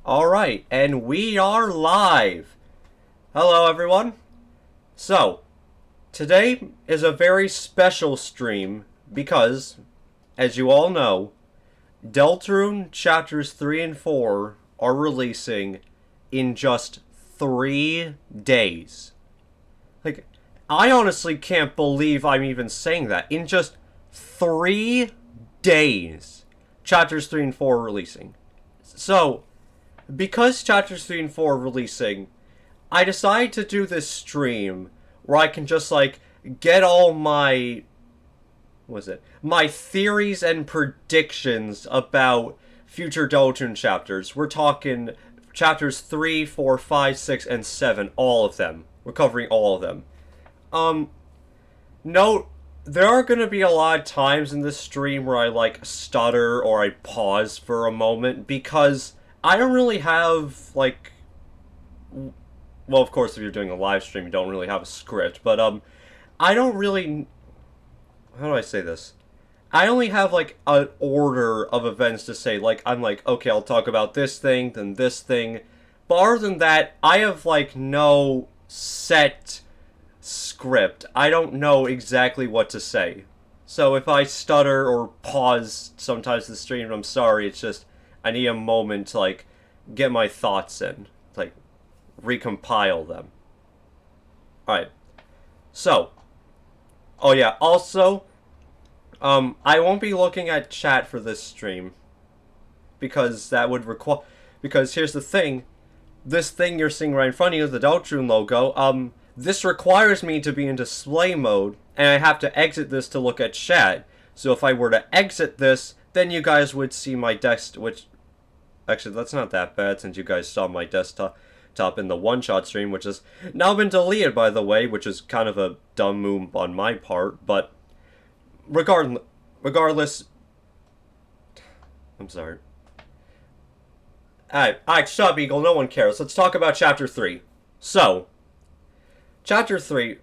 Alright, and we are live! Hello everyone! So, today is a very special stream because, as you all know, Deltarune Chapters 3 and 4 are releasing in just 3 days. Like, I honestly can't believe I'm even saying that. In just 3 days, Chapters 3 and 4 are releasing. So, because Chapters 3 and 4 are releasing, I decided to do this stream where I can just, like, get all my... my theories and predictions about future Deltarune chapters. We're talking chapters 3, 4, 5, 6, and 7. All of them. We're covering all of them. Note, there are going to be a lot of times in this stream where I, like, stutter or I pause for a moment because I don't really have, like... Well, of course, if you're doing a live stream, you don't really have a script, but, I don't really... How do I say this? I only have, like, an order of events to say. Like, I'm like, okay, I'll talk about this thing, then this thing. But other than that, I have, like, no set script. I don't know exactly what to say. So if I stutter or pause sometimes in the stream, I'm sorry. It's just, I need a moment to, like, get my thoughts in. Like, recompile them. Alright. So. Oh yeah, also, I won't be looking at chat for this stream. Because that would require... Because here's the thing. This thing you're seeing right in front of you, the Deltarune logo, this requires me to be in display mode, and I have to exit this to look at chat. So if I were to exit this, then you guys would see my desktop, which... Actually, that's not that bad, since you guys saw my desktop in the one-shot stream, which has now been deleted, by the way, which is kind of a dumb move on my part, but... Regardless... I'm sorry. Alright, shut up, Eagle, no one cares. Let's talk about Chapter 3. So... Chapter 3.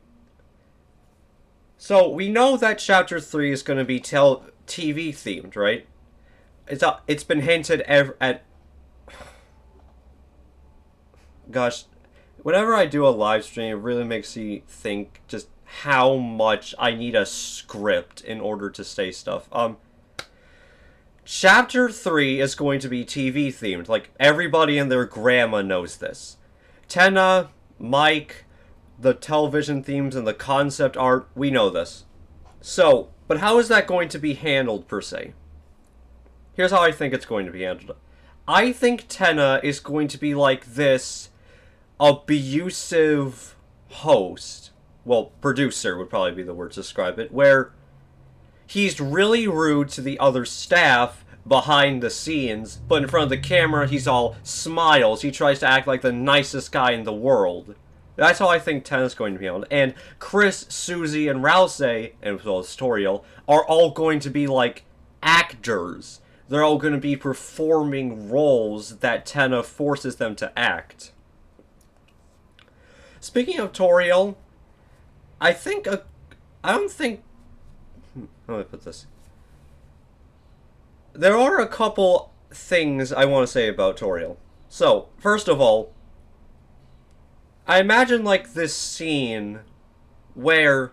So, we know that Chapter 3 is going to be TV themed, right? It's been hinted at... Gosh, whenever I do a live stream, it really makes me think just how much I need a script in order to say stuff. Chapter 3 is going to be TV themed. Like, everybody and their grandma knows this. Tenna, Mike... the television themes and the concept art, we know this. So, but how is that going to be handled, per se? Here's how I think it's going to be handled. I think Tenna is going to be like this abusive host. Well, producer would probably be the word to describe it, where he's really rude to the other staff behind the scenes, but in front of the camera, he's all smiles. He tries to act like the nicest guy in the world. That's how I think Tenna's going to be handled. And Kris, Susie, and Rouse, and as well as Toriel, are all going to be like actors. They're all going to be performing roles that Tenna forces them to act. Speaking of Toriel, I don't think... How do I put this? There are a couple things I want to say about Toriel. So, first of all, I imagine, like, this scene where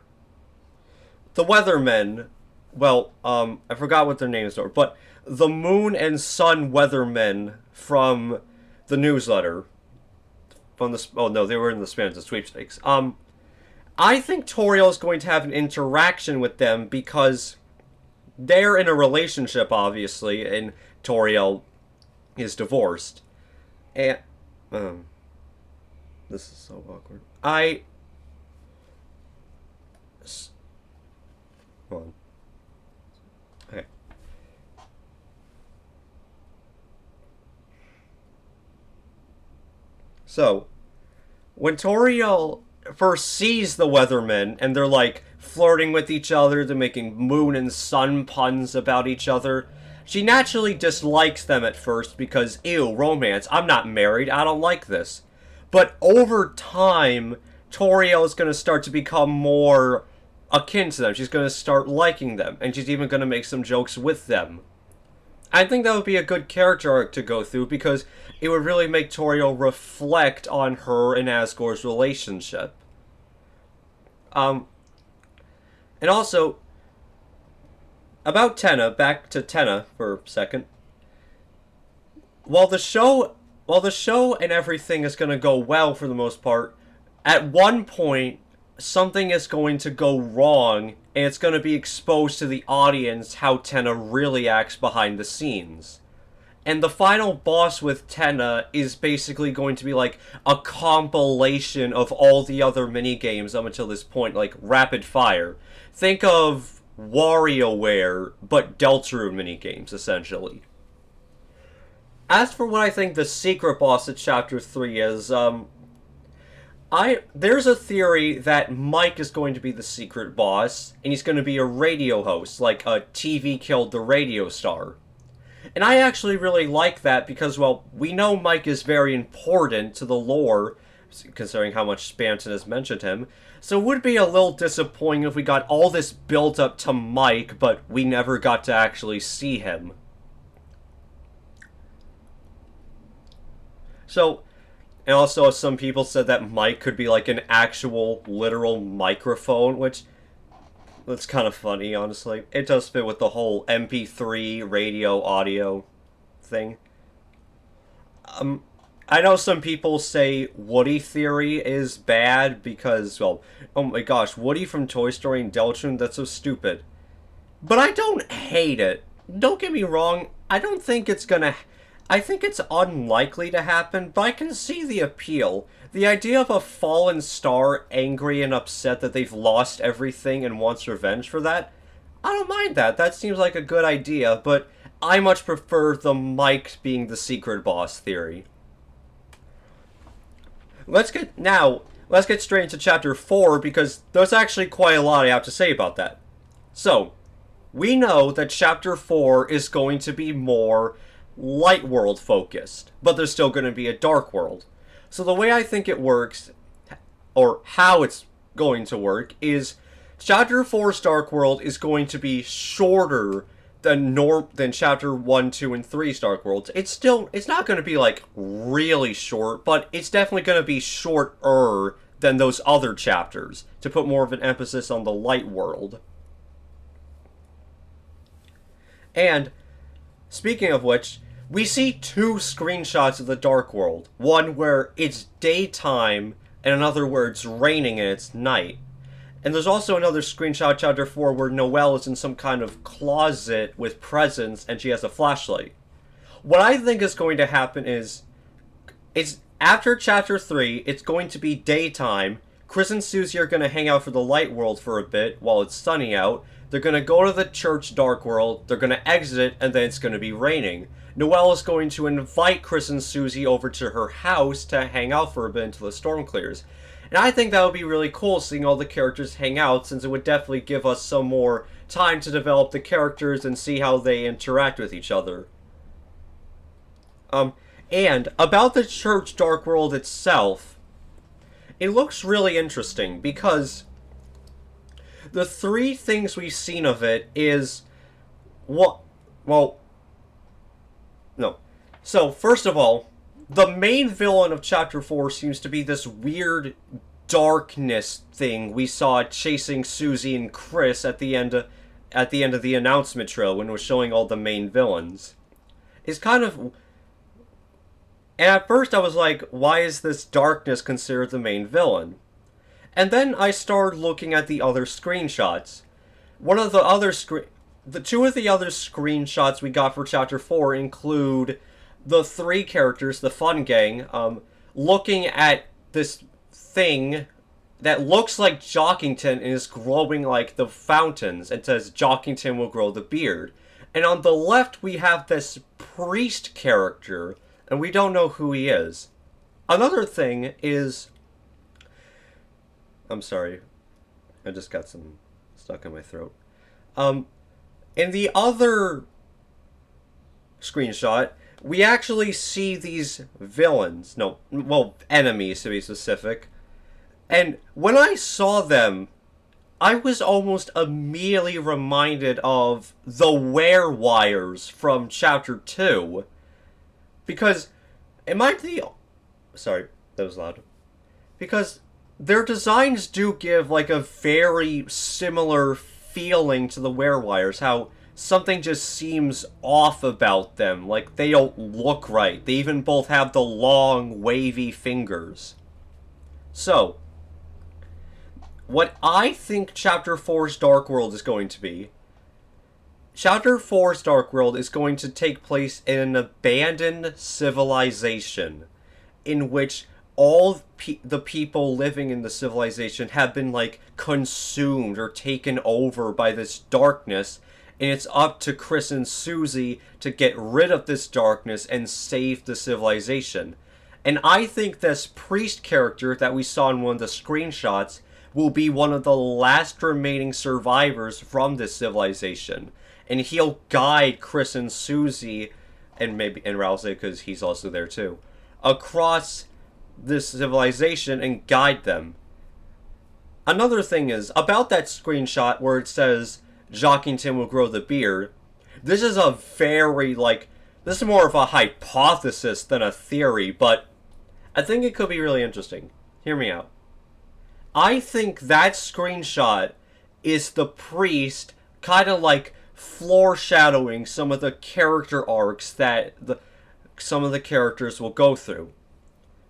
the weathermen, well, I forgot what their names are, but the Moon and Sun weathermen from the newsletter, from the, oh no, they were in the Spanish sweepstakes. I think Toriel is going to have an interaction with them because they're in a relationship, obviously, and Toriel is divorced. And, this is so awkward. Hold on. Okay. So, when Toriel first sees the weathermen, and they're, like, flirting with each other, they're making moon and sun puns about each other, she naturally dislikes them at first because, ew, romance, I'm not married, I don't like this. But over time, Toriel is going to start to become more akin to them. She's going to start liking them. And she's even going to make some jokes with them. I think that would be a good character arc to go through because it would really make Toriel reflect on her and Asgore's relationship. Um, and also, about Tenna, back to Tenna for a second. While the show, while the show and everything is going to go well for the most part, at one point something is going to go wrong, and it's going to be exposed to the audience how Tenna really acts behind the scenes. And the final boss with Tenna is basically going to be like a compilation of all the other minigames up until this point, like rapid fire. Think of WarioWare, but Deltarune minigames, essentially. As for what I think the secret boss at Chapter 3 is, there's a theory that Mike is going to be the secret boss, and he's going to be a radio host, like a TV killed the radio star. And I actually really like that because, well, we know Mike is very important to the lore, considering how much Spamton has mentioned him. So it would be a little disappointing if we got all this built up to Mike, but we never got to actually see him. So, and also some people said that Mike could be like an actual, literal microphone, which, that's kind of funny, honestly. It does fit with the whole MP3 radio audio thing. I know some people say Woody theory is bad because, well, oh my gosh, Woody from Toy Story and Deltarune, that's so stupid. But I don't hate it. Don't get me wrong, I don't think it's gonna... I think it's unlikely to happen, but I can see the appeal. The idea of a fallen star angry and upset that they've lost everything and wants revenge for that, I don't mind that. That seems like a good idea, but I much prefer the Mike being the secret boss theory. Let's get straight into Chapter 4, because there's actually quite a lot I have to say about that. So, we know that Chapter 4 is going to be more light world focused, but there's still going to be a dark world. So the way I think it works, or how it's going to work, is Chapter 4's Dark World is going to be shorter than Chapter 1, 2, and 3's Dark Worlds. It's not going to be like really short, but it's definitely going to be shorter than those other chapters, to put more of an emphasis on the light world. And speaking of which, we see two screenshots of the Dark World. One where it's daytime, and another where it's raining and it's night. And there's also another screenshot, Chapter 4, where Noelle is in some kind of closet with presents, and she has a flashlight. What I think is going to happen is, after Chapter 3, it's going to be daytime. Kris and Susie are going to hang out for the light world for a bit while it's sunny out. They're going to go to the church Dark World, they're going to exit it, and then it's going to be raining. Noelle is going to invite Kris and Susie over to her house to hang out for a bit until the storm clears. And I think that would be really cool, seeing all the characters hang out, since it would definitely give us some more time to develop the characters and see how they interact with each other. And about the church Dark World itself, it looks really interesting, because the three things we've seen of it is... So, first of all, the main villain of Chapter 4 seems to be this weird darkness thing we saw chasing Susie and Kris at the end of the announcement trail when it was showing all the main villains. It's kind of... And at first I was like, why is this darkness considered the main villain? And then I started looking at the other screenshots. The two of the other screenshots we got for Chapter 4 include the three characters, the Fun Gang, looking at this thing that looks like Jockington and is growing like the fountains, and says Jockington will grow the beard. And on the left we have this priest character, and we don't know who he is. Another thing is... I'm sorry. I just got some stuck in my throat. In the other screenshot, we actually see these villains. No, well, enemies to be specific. And when I saw them, I was almost immediately reminded of the werewires from Chapter 2. Because, am I the... Sorry, that was loud. Because their designs do give, like, a very similar feeling to the werewires. How something just seems off about them. Like, they don't look right. They even both have the long, wavy fingers. So, what I think Chapter 4's Dark World is going to be... Chapter 4's Dark World is going to take place in an abandoned civilization in which all the people living in the civilization have been, like, consumed or taken over by this darkness, and it's up to Kris and Susie to get rid of this darkness and save the civilization. And I think this priest character that we saw in one of the screenshots will be one of the last remaining survivors from this civilization. And he'll guide Kris and Susie, and maybe and Rousey, because he's also there too, across this civilization and guide them. Another thing is, about that screenshot where it says Jockington will grow the beard, this is a very, like, this is more of a hypothesis than a theory, but I think it could be really interesting. Hear me out. I think that screenshot is the priest kind of like foreshadowing some of the character arcs that some of the characters will go through.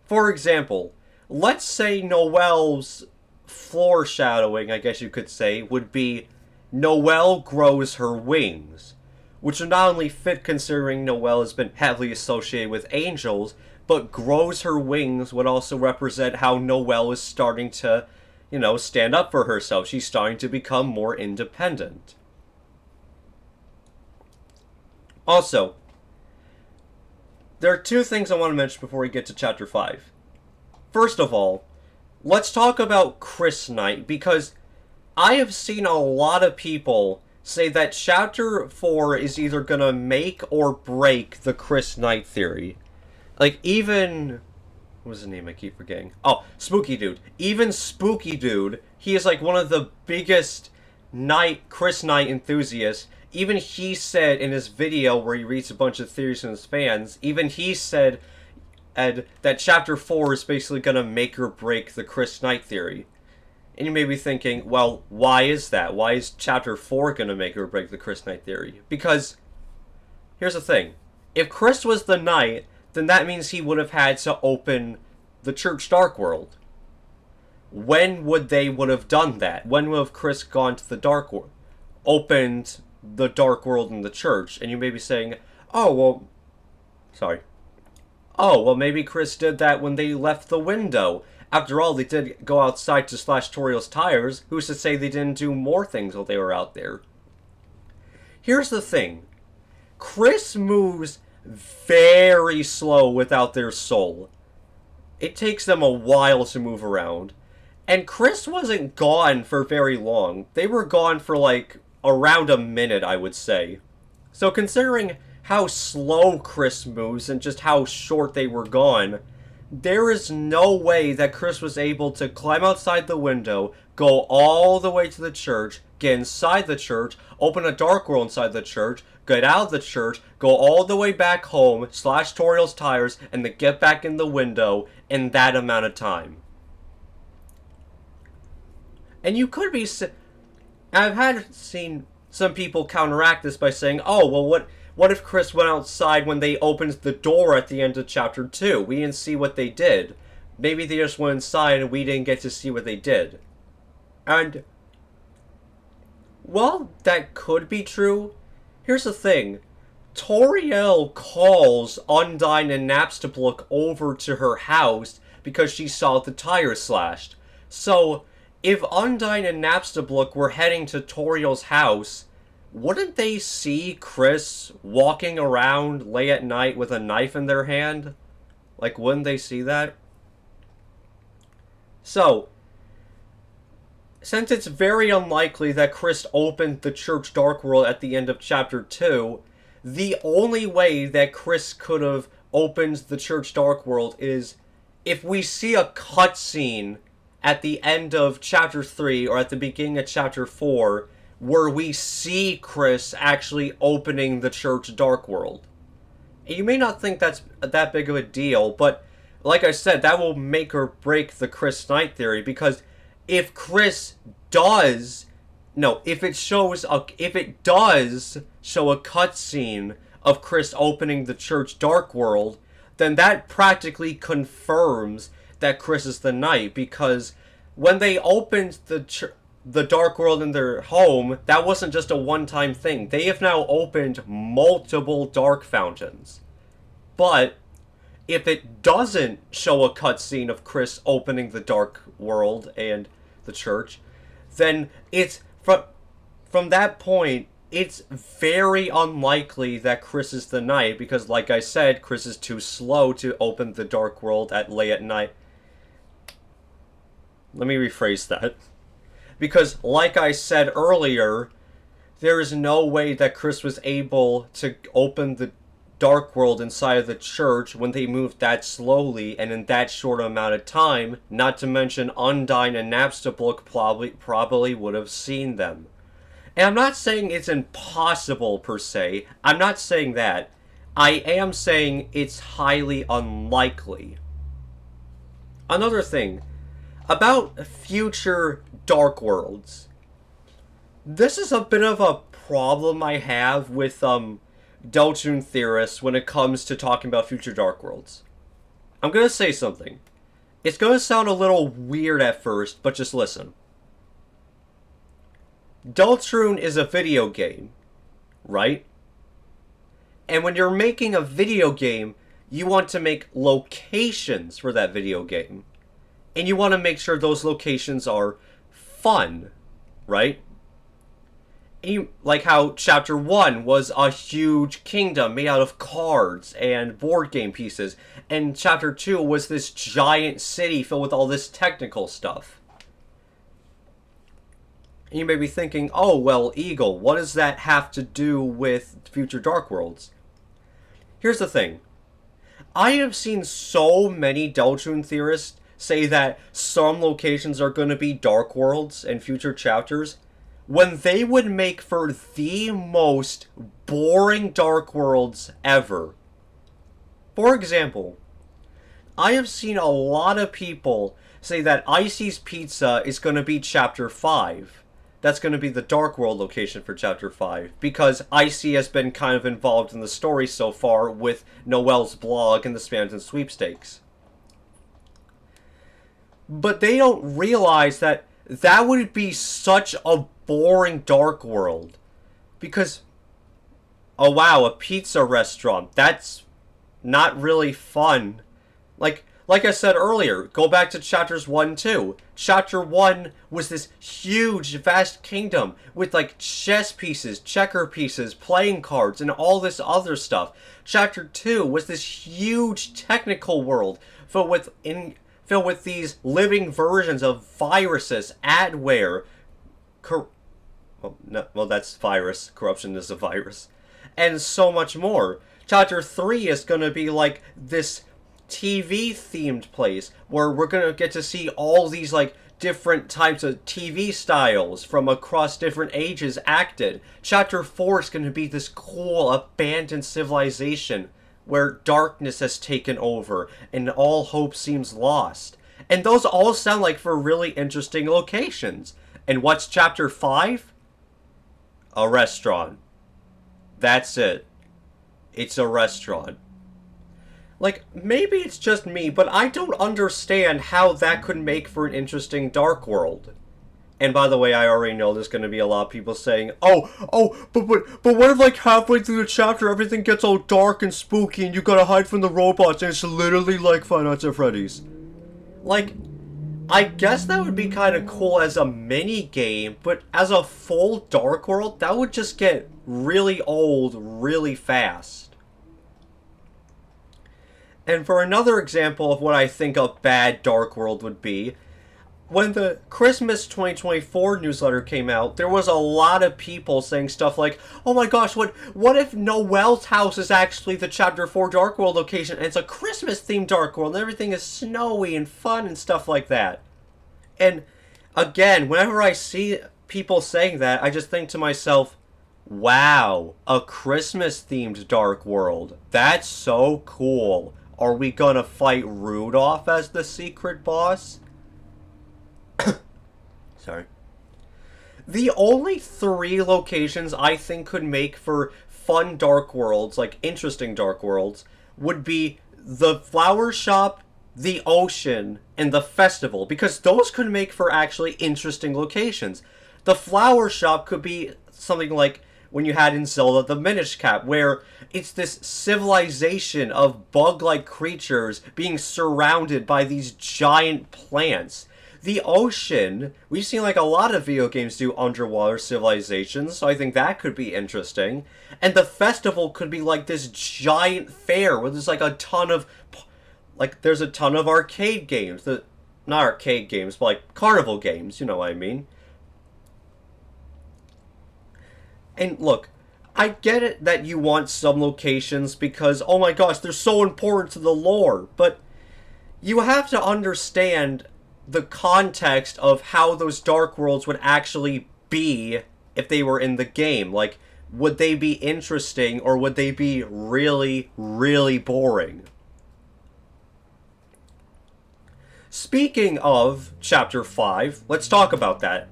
For example, let's say Noelle's foreshadowing, I guess you could say, would be Noelle grows her wings, which would not only fit considering Noelle has been heavily associated with angels, but grows her wings would also represent how Noelle is starting to, you know, stand up for herself. She's starting to become more independent. Also, there are two things I want to mention before we get to Chapter 5. First of all, let's talk about Kris Knight, because I have seen a lot of people say that Chapter 4 is either going to make or break the Kris Knight theory. Like, even... what was the name I keep forgetting? Oh, Spooky Dude. Even Spooky Dude, he is like one of the biggest Kris Knight enthusiasts. Even he said in his video where he reads a bunch of theories from his fans, even he said that Chapter 4 is basically going to make or break the Kris Knight theory. And you may be thinking, well, why is that? Why is Chapter 4 going to make or break the Kris Knight theory? Because, here's the thing. If Kris was the Knight, then that means he would have had to open the Church Dark World. When would they would have done that? When would have Kris gone to the Dark World? Opened the Dark World in the Church? And you may be saying, oh, well... sorry. Oh, well, maybe Kris did that when they left the window. After all, they did go outside to slash Toriel's tires. Who's to say they didn't do more things while they were out there? Here's the thing. Kris moves very slow without their soul. It takes them a while to move around. And Kris wasn't gone for very long. They were gone for like around a minute, I would say. So considering how slow Kris moves and just how short they were gone, there is no way that Kris was able to climb outside the window, go all the way to the church, get inside the church, open a dark world inside the church, get out of the church, go all the way back home, slash Toriel's tires, and then get back in the window in that amount of time. And you could be... I've seen some people counteract this by saying, oh, well, what if Kris went outside when they opened the door at the end of Chapter 2? We didn't see what they did. Maybe they just went inside and we didn't get to see what they did. And, well, that could be true. Here's the thing. Toriel calls Undyne and Napstablook over to her house because she saw the tires slashed. So, if Undyne and Napstablook were heading to Toriel's house, wouldn't they see Kris walking around late at night with a knife in their hand? Like, wouldn't they see that? So, since it's very unlikely that Kris opened the Church Dark World at the end of Chapter 2, the only way that Kris could have opened the Church Dark World is if we see a cutscene at the end of Chapter 3 or at the beginning of Chapter 4 where we see Kris actually opening the church Dark World. And you may not think that's that big of a deal, but like I said, that will make or break the Kris Knight theory, because if Kris does... No, if it does show a cutscene of Kris opening the church Dark World, then that practically confirms that Kris is the Knight, because when they opened the Dark World in their home, that wasn't just a one-time thing. They have now opened multiple Dark Fountains. But if it doesn't show a cutscene of Kris opening the Dark World and the church, then it's... From that point, it's very unlikely that Kris is the Knight, because, like I said, Kris is too slow to open the Dark World late at night. Let me rephrase that. Because, like I said earlier, there is no way that Kris was able to open the Dark World inside of the church when they moved that slowly and in that short amount of time, not to mention Undyne and Napstablook probably would have seen them. And I'm not saying it's impossible per se, I'm not saying that. I am saying it's highly unlikely. Another thing, about future Dark Worlds. This is a bit of a problem I have with Deltarune theorists when it comes to talking about future Dark Worlds. I'm gonna say something. It's gonna sound a little weird at first, but just listen. Deltarune is a video game, right? And when you're making a video game, you want to make locations for that video game. And you want to make sure those locations are fun, right? Like how Chapter 1 was a huge kingdom made out of cards and board game pieces, and Chapter 2 was this giant city filled with all this technical stuff. And you may be thinking, oh, well, Eagle, what does that have to do with future Dark Worlds? Here's the thing. I have seen so many Deltarune theorists say that some locations are going to be Dark Worlds in future chapters, when they would make for the most boring Dark Worlds ever. For example, I have seen a lot of people say that Icy's Pizza is going to be Chapter 5. That's going to be the Dark World location for Chapter 5, because Icy has been kind of involved in the story so far with Noelle's blog and the Spamton sweepstakes. But they don't realize that that would be such a boring Dark World. Because, oh wow, a pizza restaurant, that's not really fun. Like I said earlier, go back to Chapters 1 and 2. Chapter 1 was this huge, vast kingdom with, like, chess pieces, checker pieces, playing cards, and all this other stuff. Chapter 2 was this huge technical world filled with these living versions of viruses, adware, well, that's virus. Corruption is a virus. And so much more. Chapter 3 is going to be like this TV-themed place where we're going to get to see all these, like, different types of TV styles from across different ages acted. Chapter 4 is going to be this cool, abandoned civilization where darkness has taken over and all hope seems lost. And those all sound like for really interesting locations. And what's Chapter 5? A restaurant. That's it. It's a restaurant. Like, maybe it's just me, but I don't understand how that could make for an interesting Dark World. And by the way, I already know there's going to be a lot of people saying, but what if, like, halfway through the chapter everything gets all dark and spooky and you gotta hide from the robots and it's literally like Five Nights at Freddy's? Like, I guess that would be kind of cool as a mini-game, but as a full Dark World, that would just get really old really fast. And for another example of what I think a bad Dark World would be, when the Christmas 2024 newsletter came out, there was a lot of people saying stuff like, oh my gosh, what if Noelle's house is actually the Chapter 4 Dark World location, and it's a Christmas-themed Dark World, and everything is snowy and fun and stuff like that. And again, whenever I see people saying that, I just think to myself, wow, a Christmas-themed Dark World. That's so cool. Are we gonna fight Rudolph as the secret boss? Sorry. The only 3 locations I think could make for fun Dark Worlds, like interesting Dark Worlds, would be the flower shop, the ocean, and the festival, because those could make for actually interesting locations. The flower shop could be something like when you had in Zelda the Minish Cap, where it's this civilization of bug-like creatures being surrounded by these giant plants. The ocean, we've seen like a lot of video games do underwater civilizations, so I think that could be interesting. And the festival could be like this giant fair where there's like a ton of, like there's a ton of arcade games, not arcade games, but like carnival games, you know what I mean. And look, I get it that you want some locations because, oh my gosh, they're so important to the lore, but you have to understand the context of how those Dark Worlds would actually be if they were in the game. Like, would they be interesting or would they be really, really boring? Speaking of Chapter 5, let's talk about that.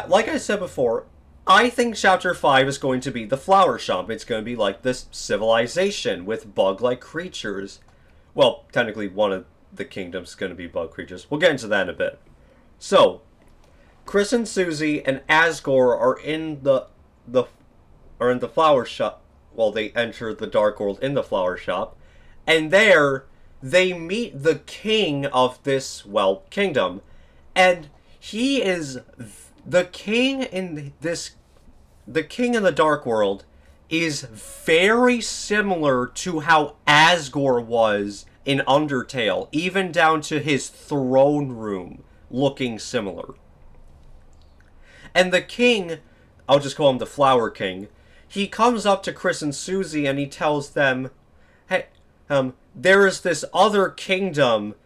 Like I said before, I think Chapter 5 is going to be the flower shop. It's going to be like this civilization with bug-like creatures. Well, technically one of the kingdom's going to be bug creatures. We'll get into that in a bit. So, Kris and Susie and Asgore are in the flower shop. Well, they enter the Dark World in the flower shop, and there they meet the king of this, well, kingdom, and he is the king in this. The king in the Dark World is very similar to how Asgore was in Undertale, even down to his throne room looking similar. And the king, I'll just call him the Flower King, he comes up to Kris and Susie and he tells them, hey, there is this other kingdom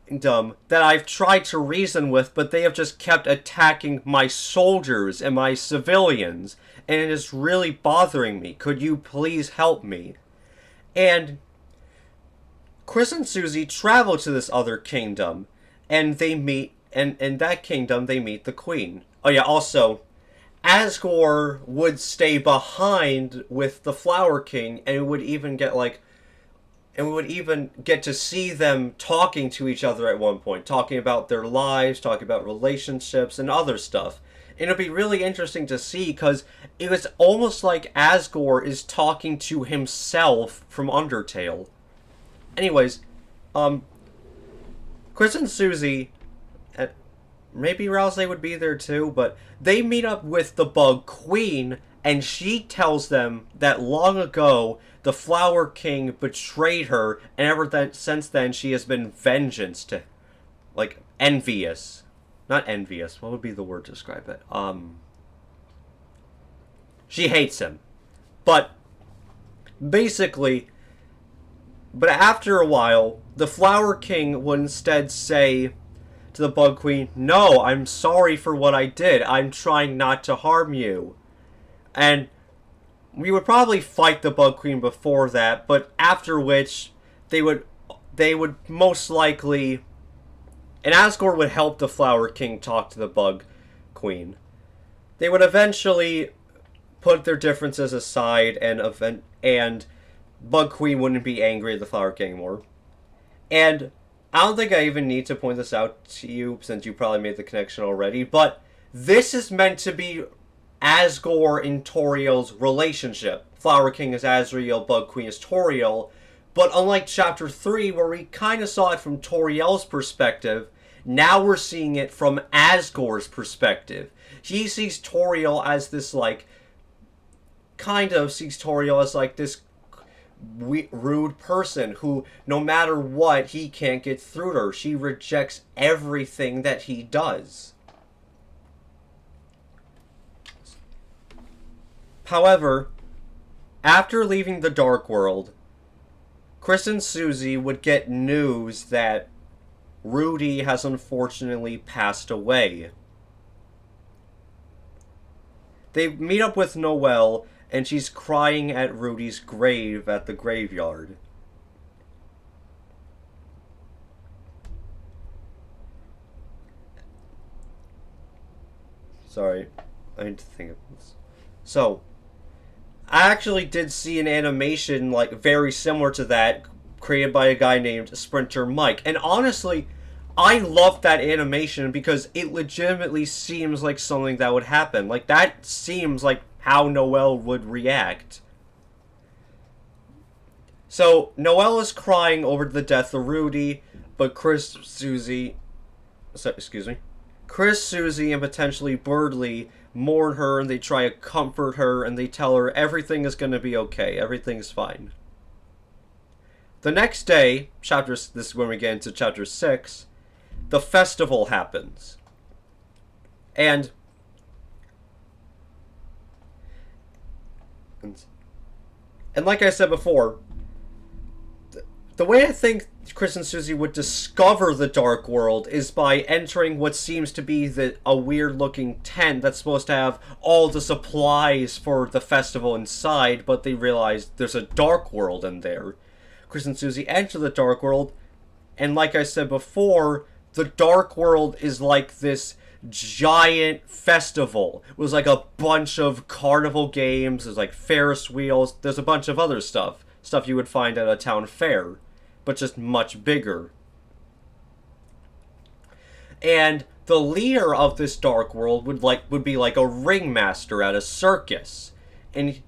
that I've tried to reason with, but they have just kept attacking my soldiers and my civilians, and it is really bothering me. Could you please help me? And Kris and Susie travel to this other kingdom, and they meet, and in that kingdom they meet the queen. Oh yeah, also, Asgore would stay behind with the Flower King, and would even get like, and we would even get to see them talking to each other at one point, talking about their lives, talking about relationships, and other stuff. And it'll be really interesting to see, because it was almost like Asgore is talking to himself from Undertale. Anyways, Kris and Susie, maybe Rousey would be there too, but they meet up with the Bug Queen, and she tells them that long ago, the Flower King betrayed her, and since then she has been envious. Not envious, what would be the word to describe it? She hates him. But, basically, but after a while, the Flower King would instead say to the Bug Queen, no, I'm sorry for what I did, I'm trying not to harm you. And we would probably fight the Bug Queen before that, but after which they would most likely, and Asgore would help the Flower King talk to the Bug Queen. They would eventually put their differences aside, and Bug Queen wouldn't be angry at the Flower King anymore. And I don't think I even need to point this out to you, since you probably made the connection already, but this is meant to be Asgore and Toriel's relationship. Flower King is Asriel, Bug Queen is Toriel. But unlike Chapter 3, where we kind of saw it from Toriel's perspective, now we're seeing it from Asgore's perspective. He sees Toriel as this, this rude person who, no matter what, he can't get through to her. She rejects everything that he does. However, after leaving the Dark World, Kris and Susie would get news that Rudy has unfortunately passed away. They meet up with Noelle, and she's crying at Rudy's grave at the graveyard. Sorry, I need to think of this. So, I actually did see an animation like very similar to that created by a guy named Sprinter Mike. And honestly, I love that animation because it legitimately seems like something that would happen. Like that seems like how Noelle would react. So, Noelle is crying over the death of Rudy, but Kris, Susie, and potentially Birdley mourn her and they try to comfort her and they tell her everything is going to be okay, everything's fine. The next day, this is when we get into chapter 6, the festival happens. And like I said before, the way I think Kris and Susie would discover the Dark World is by entering what seems to be a weird-looking tent that's supposed to have all the supplies for the festival inside, but they realize there's a Dark World in there. Kris and Susie enter the Dark World, and like I said before, the Dark World is like this giant festival. It was like a bunch of carnival games, there's like Ferris wheels, there's a bunch of other stuff you would find at a town fair, but just much bigger. And the leader of this Dark World would be like a ringmaster at a circus. And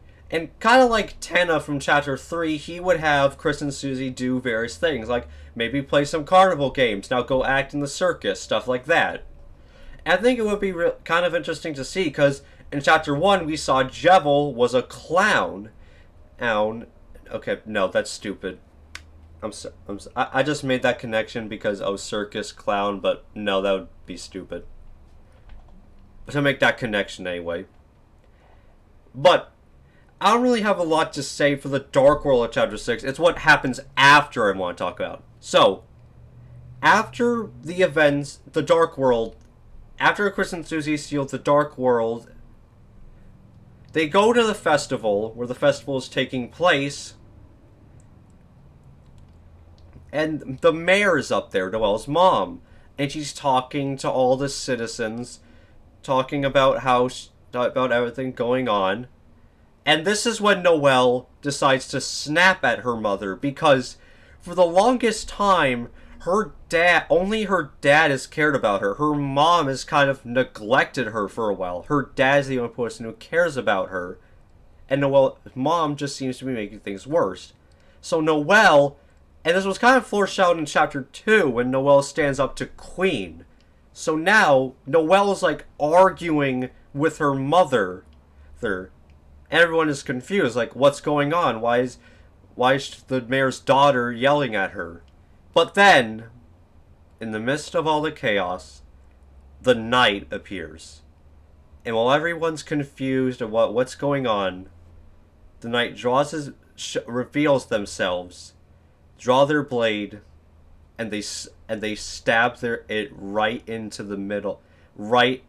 kind of like Tenna from chapter 3, he would have Kris and Susie do various things, like maybe play some carnival games, now go act in the circus, stuff like that. And I think it would be kind of interesting to see, because in chapter 1 we saw Jevil was a clown. Okay, no, that's stupid. I just made that connection because circus clown, but no, that would be stupid to make that connection anyway. But I don't really have a lot to say for the Dark World of chapter 6. It's what happens after I want to talk about. So, after the events, the Dark World, after Kris and Susie seal the Dark World, they go to the festival, where the festival is taking place. And the mayor is up there, Noelle's mom, and she's talking to all the citizens, talking about about everything going on. And this is when Noelle decides to snap at her mother, because for the longest time, only her dad has cared about her. Her mom has kind of neglected her for a while. Her dad's the only person who cares about her, and Noelle's mom just seems to be making things worse. So Noelle. And this was kind of foreshadowed in chapter 2 when Noelle stands up to Queen. So now, Noelle is like arguing with her mother. And everyone is confused, like, what's going on? Why is the mayor's daughter yelling at her? But then, in the midst of all the chaos, the knight appears. And while everyone's confused about what's going on, the knight reveals themselves, draw their blade, and they stab it right into the middle, right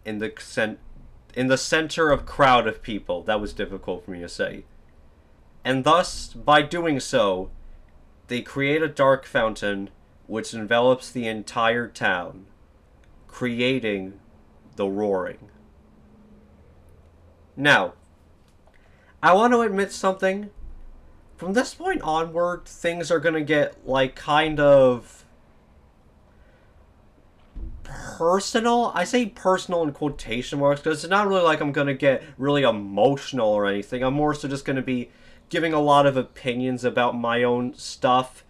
in the center of crowd of people. That was difficult for me to say. And thus, by doing so, they create a dark fountain which envelops the entire town, creating the Roaring. Now, I want to admit something. From this point onward, things are going to get, like, kind of personal. I say personal in quotation marks because it's not really like I'm going to get really emotional or anything. I'm more so just going to be giving a lot of opinions about my own stuff,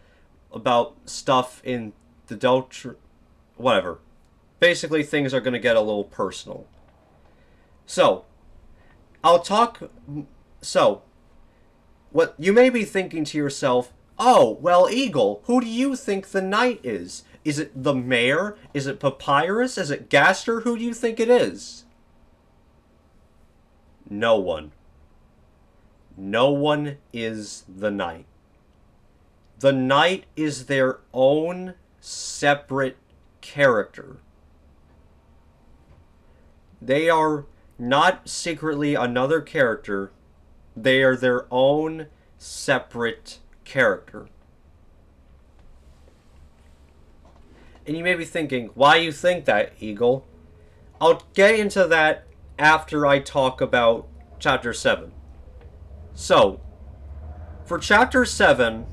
about stuff in the Deltarune, whatever. Basically, things are going to get a little personal. So, what you may be thinking to yourself, oh, well, Eagle, who do you think the knight is? Is it the mayor? Is it Papyrus? Is it Gaster? Who do you think it is? No one. No one is the knight. The knight is their own separate character. They are not secretly another character. They are their own separate character. And you may be thinking, why you think that, Eagle? I'll get into that after I talk about Chapter 7. So, for Chapter 7,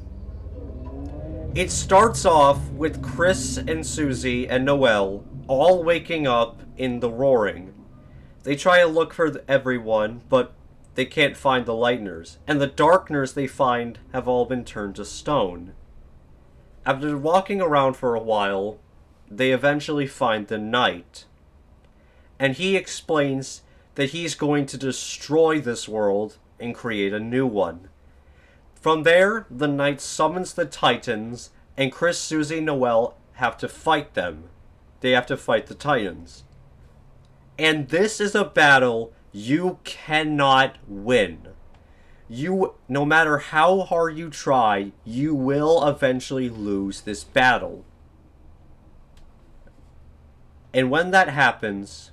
it starts off with Kris and Susie and Noelle all waking up in the Roaring. They try to look for everyone, but they can't find the Lighteners, and the Darkners they find have all been turned to stone. After walking around for a while, they eventually find the Knight, and he explains that he's going to destroy this world and create a new one. From there, the Knight summons the Titans, and Kris, Susie, and Noelle have to fight them. They have to fight the Titans. And this is a battle you cannot win. No matter how hard you try, you will eventually lose this battle. And when that happens,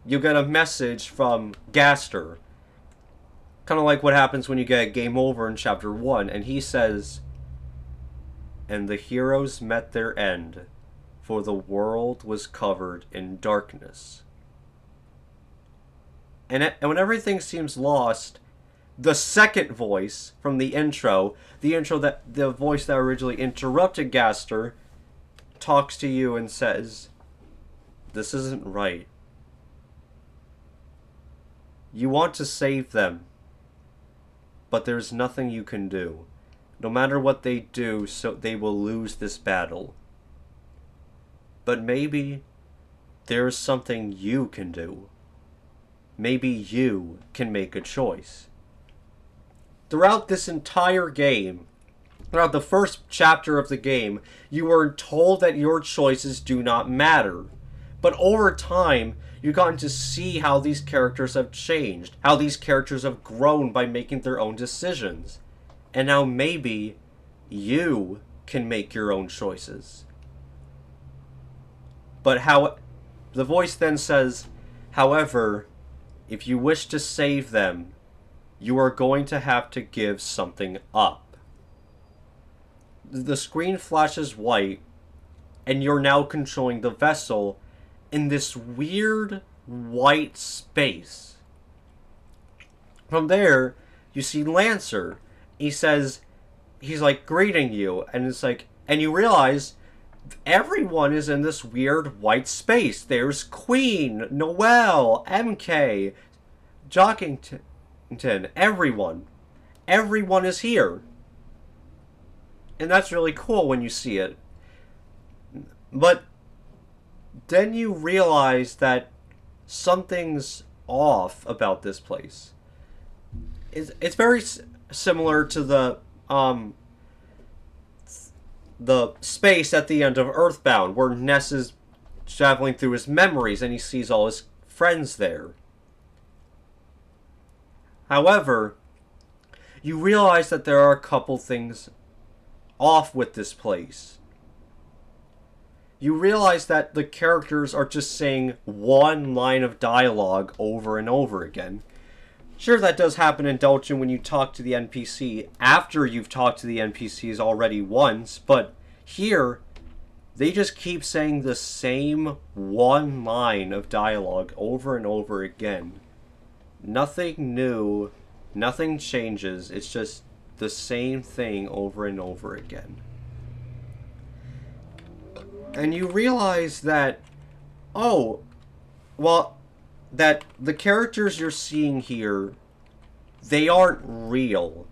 you get a message from Gaster. Kind of like what happens when you get a game over in Chapter 1. And he says, "And the heroes met their end, for the world was covered in darkness." And when everything seems lost, the second voice from the voice that originally interrupted Gaster, talks to you and says, "This isn't right. You want to save them, but there's nothing you can do. No matter what they do, so they will lose this battle. But maybe there's something you can do. Maybe you can make a choice." Throughout this entire game, throughout the first chapter of the game, you were told that your choices do not matter. But over time, you've gotten to see how these characters have changed, how these characters have grown by making their own decisions. And now maybe you can make your own choices. But the voice then says, "However, if you wish to save them, you are going to have to give something up." The screen flashes white, and you're now controlling the vessel in this weird white space. From there, you see Lancer. He's like greeting you, and it's like, and you realize everyone is in this weird white space. There's Queen, Noelle, MK, Jockington, everyone. Everyone is here. And that's really cool when you see it. But then you realize that something's off about this place. It's very similar to the space at the end of Earthbound, where Ness is traveling through his memories and he sees all his friends there. However, you realize that there are a couple things off with this place. You realize that the characters are just saying one line of dialogue over and over again. Sure, that does happen in Deltarune when you talk to the NPC after you've talked to the NPCs already once, but here, they just keep saying the same one line of dialogue over and over again. Nothing new, nothing changes, it's just the same thing over and over again. And you realize that, that the characters you're seeing here, they aren't real.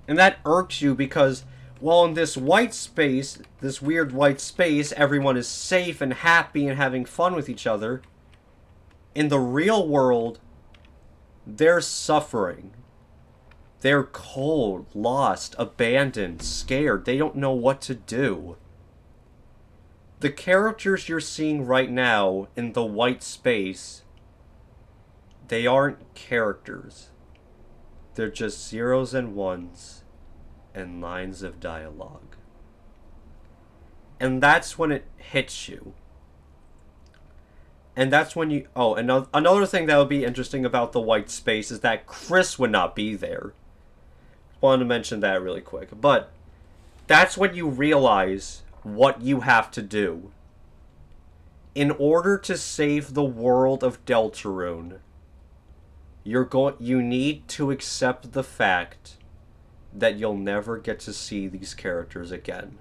And that irks you because, while in this white space, this weird white space, everyone is safe and happy and having fun with each other, in the real world, they're suffering. They're cold, lost, abandoned, scared. They don't know what to do. The characters you're seeing right now in the white space, they aren't characters. They're just zeros and ones and lines of dialogue. And that's when it hits you. And that's when you... Oh, another thing that would be interesting about the white space is that Kris would not be there. Wanted to mention that really quick. But that's when you realize what you have to do. In order to save the world of Deltarune, you need to accept the fact that you'll never get to see these characters again.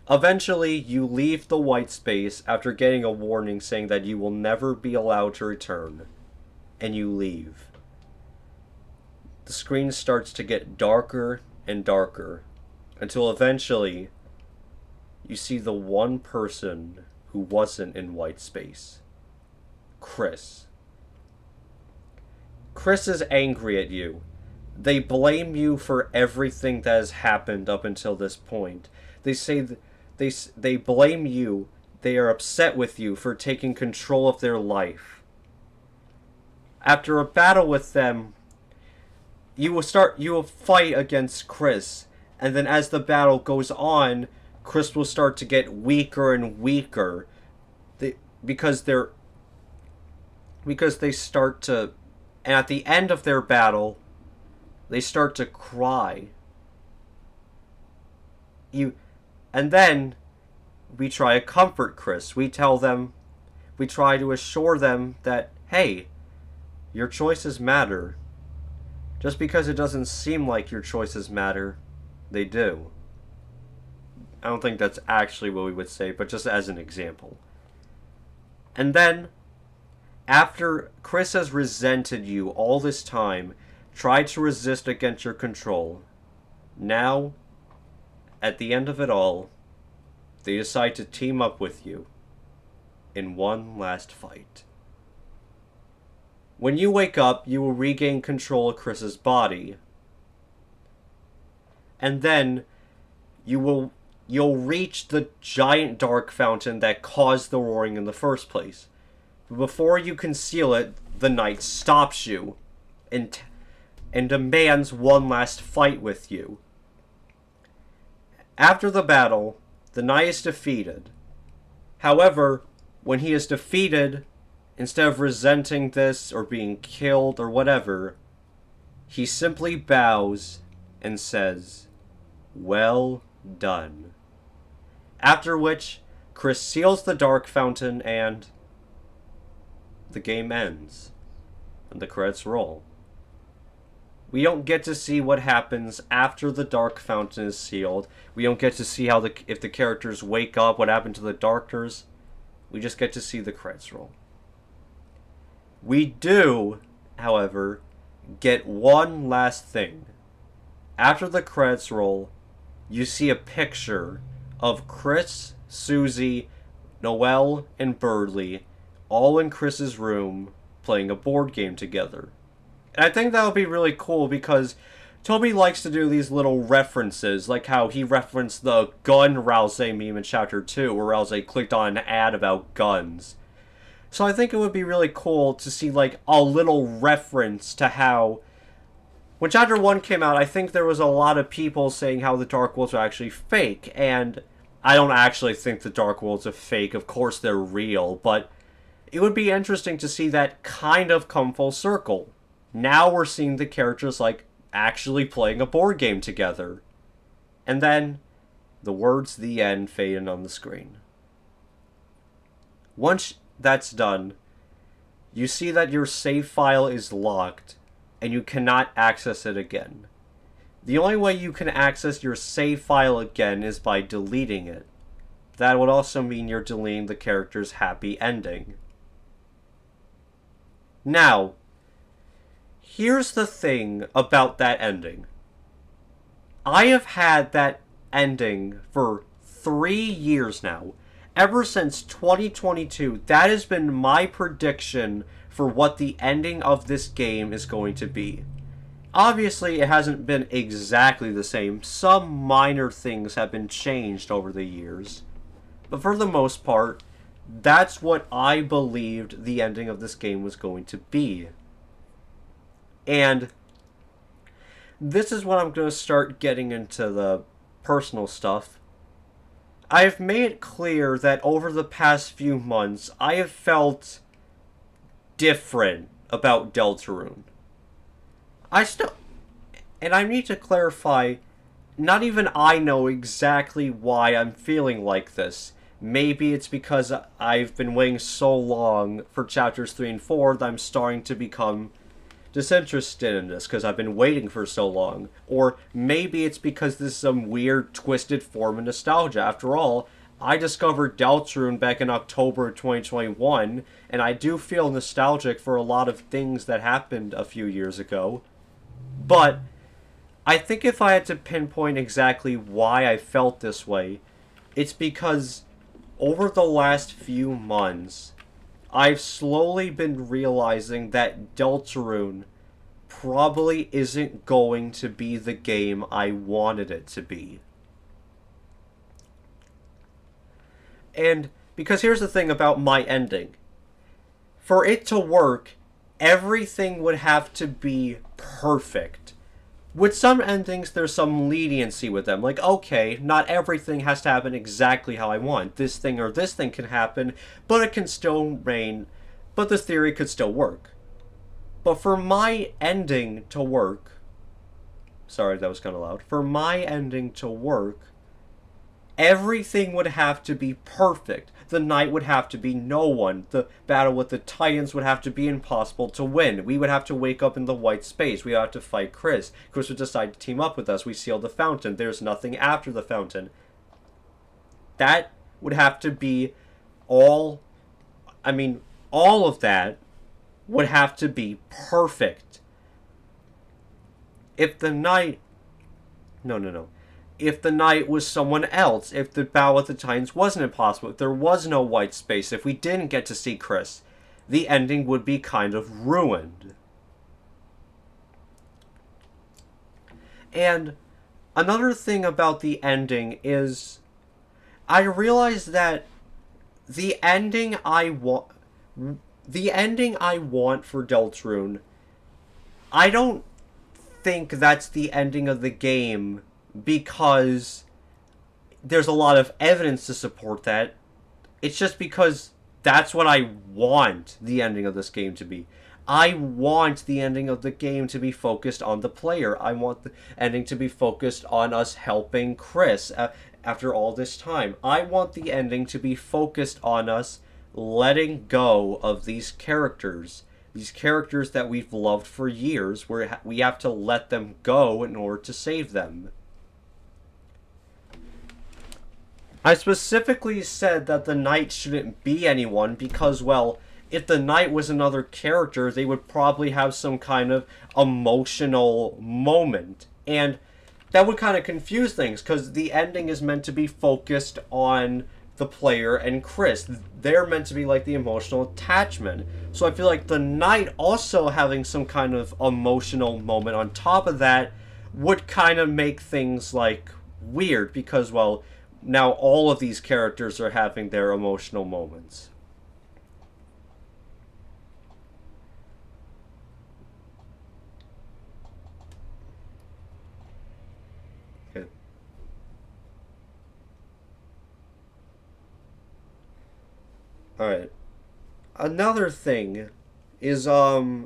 Eventually, you leave the white space after getting a warning saying that you will never be allowed to return, and you leave. The screen starts to get darker and darker, until eventually you see the one person who wasn't in white space. Kris. Kris is angry at you. They blame you for everything that has happened up until this point. They say they blame you. They are upset with you for taking control of their life. After a battle with them, you will fight against Kris, and then as the battle goes on, Kris will start to get weaker and weaker. Because they start to, and at the end of their battle, they start to cry. And then we try to comfort Kris. We try to assure them that, hey, your choices matter. Just because it doesn't seem like your choices matter, they do. I don't think that's actually what we would say, but just as an example. And then, after Kris has resented you all this time, tried to resist against your control, now, at the end of it all, they decide to team up with you in one last fight. When you wake up, you will regain control of Kris's body. And then, you'll reach the giant dark fountain that caused the roaring in the first place. But before you can seal it, the knight stops you and demands one last fight with you. After the battle, the knight is defeated. However, when he is defeated, instead of resenting this or being killed or whatever, he simply bows and says, "Well done." After which, Kris seals the dark fountain and the game ends. And the credits roll. We don't get to see what happens after the dark fountain is sealed. We don't get to see if the characters wake up, what happened to the Darkers. We just get to see the credits roll. We do, however, get one last thing. After the credits roll, you see a picture of Kris, Susie, Noelle, and Birdley all in Kris's room playing a board game together. And I think that would be really cool because Toby likes to do these little references, like how he referenced the gun Rouse meme in Chapter 2, where Rouse clicked on an ad about guns. So I think it would be really cool to see like a little reference to how... When Chapter 1 came out, I think there was a lot of people saying how the Dark Worlds are actually fake, and I don't actually think the Dark Worlds are fake. Of course they're real, but it would be interesting to see that kind of come full circle. Now we're seeing the characters like actually playing a board game together. And then the words "the end" fade in on the screen. Once that's done, you see that your save file is locked and you cannot access it again. The only way you can access your save file again is by deleting it. That would also mean you're deleting the character's happy ending. Now, here's the thing about that ending. I have had that ending for 3 years now. Ever since 2022, that has been my prediction for what the ending of this game is going to be. Obviously, it hasn't been exactly the same. Some minor things have been changed over the years. But for the most part, that's what I believed the ending of this game was going to be. And this is when I'm going to start getting into the personal stuff. I've made it clear that over the past few months, I have felt different about Deltarune. I still. And I need to clarify, not even I know exactly why I'm feeling like this. Maybe it's because I've been waiting so long for chapters 3 and 4 that I'm starting to become disinterested in this because I've been waiting for so long. Or maybe it's because this is some weird, twisted form of nostalgia. After all, I discovered Deltarune back in October 2021, and I do feel nostalgic for a lot of things that happened a few years ago. But I think if I had to pinpoint exactly why I felt this way, it's because over the last few months, I've slowly been realizing that Deltarune probably isn't going to be the game I wanted it to be. And because here's the thing about my ending. For it to work, everything would have to be perfect. With some endings, there's some leniency with them. Like, okay, not everything has to happen exactly how I want. This thing or this thing can happen, but it can still remain. But this theory could still work. But for my ending to work... Sorry, that was kind of loud. For my ending to work, everything would have to be perfect. The knight would have to be no one. The battle with the titans would have to be impossible to win. We would have to wake up in the white space. We would have to fight Kris. Kris would decide to team up with us. We seal the fountain. There's nothing after the fountain. That would have to be all... I mean, all of that would have to be perfect. If the knight... No. If the knight was someone else, if the battle with the titans wasn't impossible, if there was no white space, if we didn't get to see Kris, the ending would be kind of ruined. And another thing about the ending is I realized that the ending I want for Deltarune, I don't think that's the ending of the game because there's a lot of evidence to support that. It's just because that's what I want the ending of this game to be. I want the ending of the game to be focused on the player. I want the ending to be focused on us helping Kris after all this time. I want the ending to be focused on us letting go of these characters. These characters that we've loved for years, where we have to let them go in order to save them. I specifically said that the knight shouldn't be anyone because, well, if the knight was another character, they would probably have some kind of emotional moment. And that would kind of confuse things, because the ending is meant to be focused on the player and Kris. They're meant to be like the emotional attachment. So I feel like the knight also having some kind of emotional moment on top of that would kind of make things like weird, because, well, now all of these characters are having their emotional moments. Okay. Alright. Another thing is, I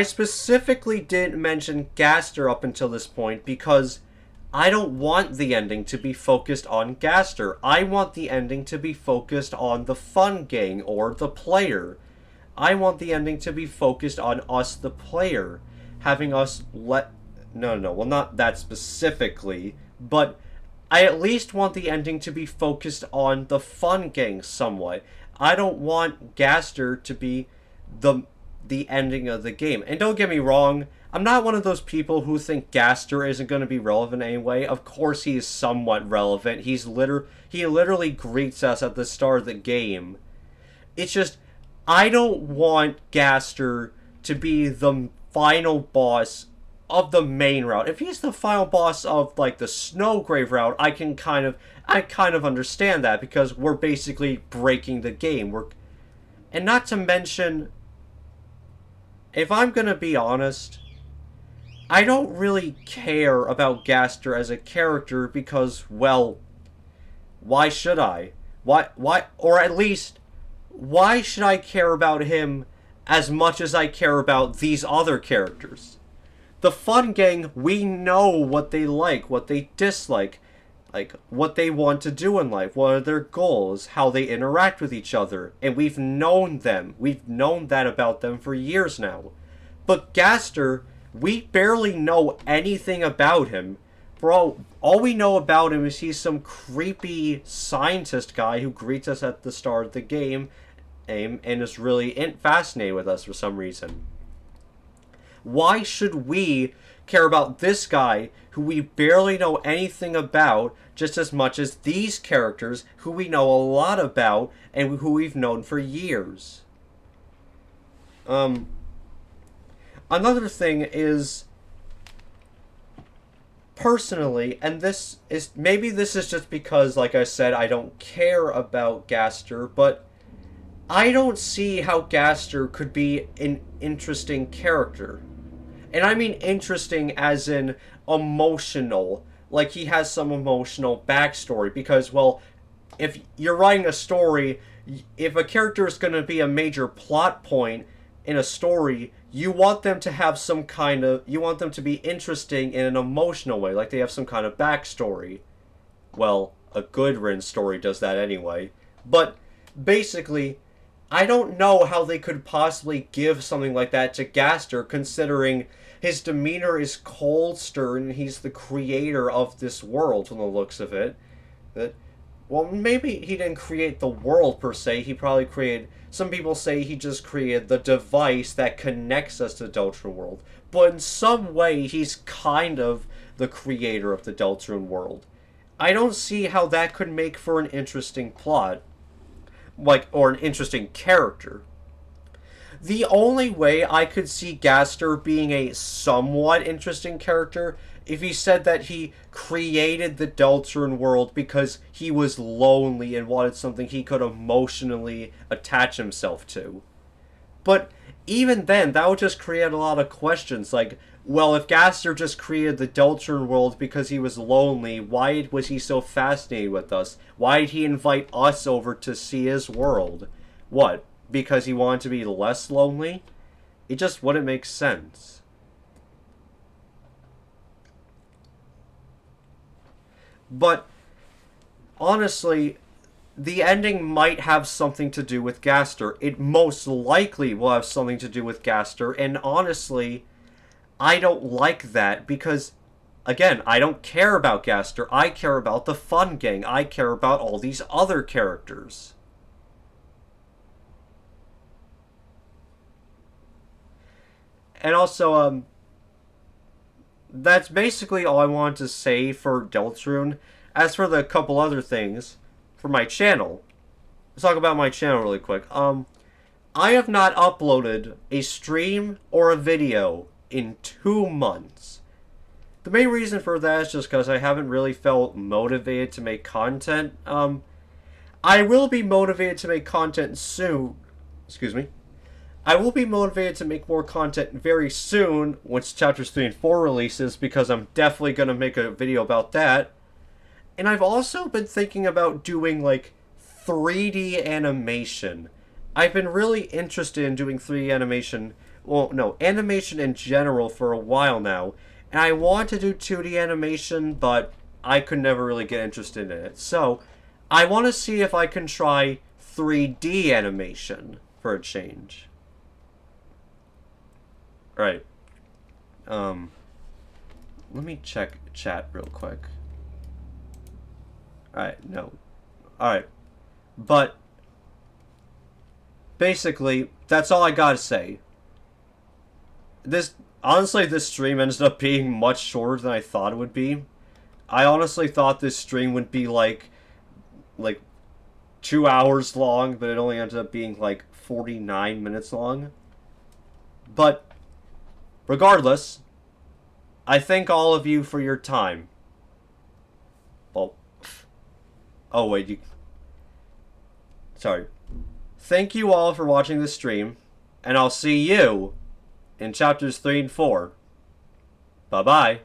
specifically didn't mention Gaster up until this point because I don't want the ending to be focused on Gaster. I want the ending to be focused on the fun gang or the player. I want the ending to be focused on us, the player. Having us let... No. Well, not that specifically. But I at least want the ending to be focused on the fun gang somewhat. I don't want Gaster to be the ending of the game. And don't get me wrong, I'm not one of those people who think Gaster isn't going to be relevant anyway. Of course he is somewhat relevant. He literally greets us at the start of the game. It's just, I don't want Gaster to be the final boss of the main route. If he's the final boss of, like, the Snowgrave route, I kind of understand that, because we're basically breaking the game. And not to mention, if I'm gonna be honest, I don't really care about Gaster as a character because, well, Why should I? Or at least, why should I care about him as much as I care about these other characters? The Fun Gang, we know what they like, what they dislike, like what they want to do in life, what are their goals, how they interact with each other, and we've known them. We've known that about them for years now. But Gaster, we barely know anything about him. Bro, all we know about him is he's some creepy scientist guy who greets us at the start of the game and is really fascinated with us for some reason. Why should we care about this guy who we barely know anything about just as much as these characters who we know a lot about and who we've known for years? Another thing is, personally, and this is just because, like I said, I don't care about Gaster, but I don't see how Gaster could be an interesting character. And I mean interesting as in emotional. Like, he has some emotional backstory. Because, well, if you're writing a story, if a character is going to be a major plot point in a story, you want them to have some kind of... You want them to be interesting in an emotional way. Like, they have some kind of backstory. Well, a good Rin story does that anyway. But, basically, I don't know how they could possibly give something like that to Gaster, considering his demeanor is cold, stern, and he's the creator of this world, from the looks of it. Well, maybe he didn't create the world, per se. He probably created... Some people say he just created the device that connects us to the Deltarune world. But in some way, he's kind of the creator of the Deltarune world. I don't see how that could make for an interesting plot. Or an interesting character. The only way I could see Gaster being a somewhat interesting character if he said that he created the Deltarune world because he was lonely and wanted something he could emotionally attach himself to. But even then, that would just create a lot of questions, like, well, if Gaster just created the Deltarune world because he was lonely, why was he so fascinated with us? Why did he invite us over to see his world? What? Because he wanted to be less lonely? It just wouldn't make sense. But, honestly, the ending might have something to do with Gaster. It most likely will have something to do with Gaster, and honestly, I don't like that because, again, I don't care about Gaster. I care about the Fun Gang. I care about all these other characters. And also, that's basically all I wanted to say for Deltarune. As for the couple other things, for my channel, let's talk about my channel really quick. I have not uploaded a stream or a video in 2 months. The main reason for that is just because I haven't really felt motivated to make content. I will be motivated to make content soon. Excuse me. I will be motivated to make more content very soon once Chapters 3 and 4 releases, because I'm definitely going to make a video about that. And I've also been thinking about doing, like, 3D animation. I've been really interested in doing 3D animation, well, no, animation in general for a while now. And I want to do 2D animation, but I could never really get interested in it. So, I want to see if I can try 3D animation for a change. Right. Let me check chat real quick. Alright, no. Alright. But, basically, that's all I gotta say. Honestly, this stream ended up being much shorter than I thought it would be. I honestly thought this stream would be like 2 hours long, but it only ended up being like 49 minutes long. But, regardless, I thank all of you for your time. Well, oh wait, sorry. Thank you all for watching this stream, and I'll see you in Chapters 3 and 4. Bye-bye.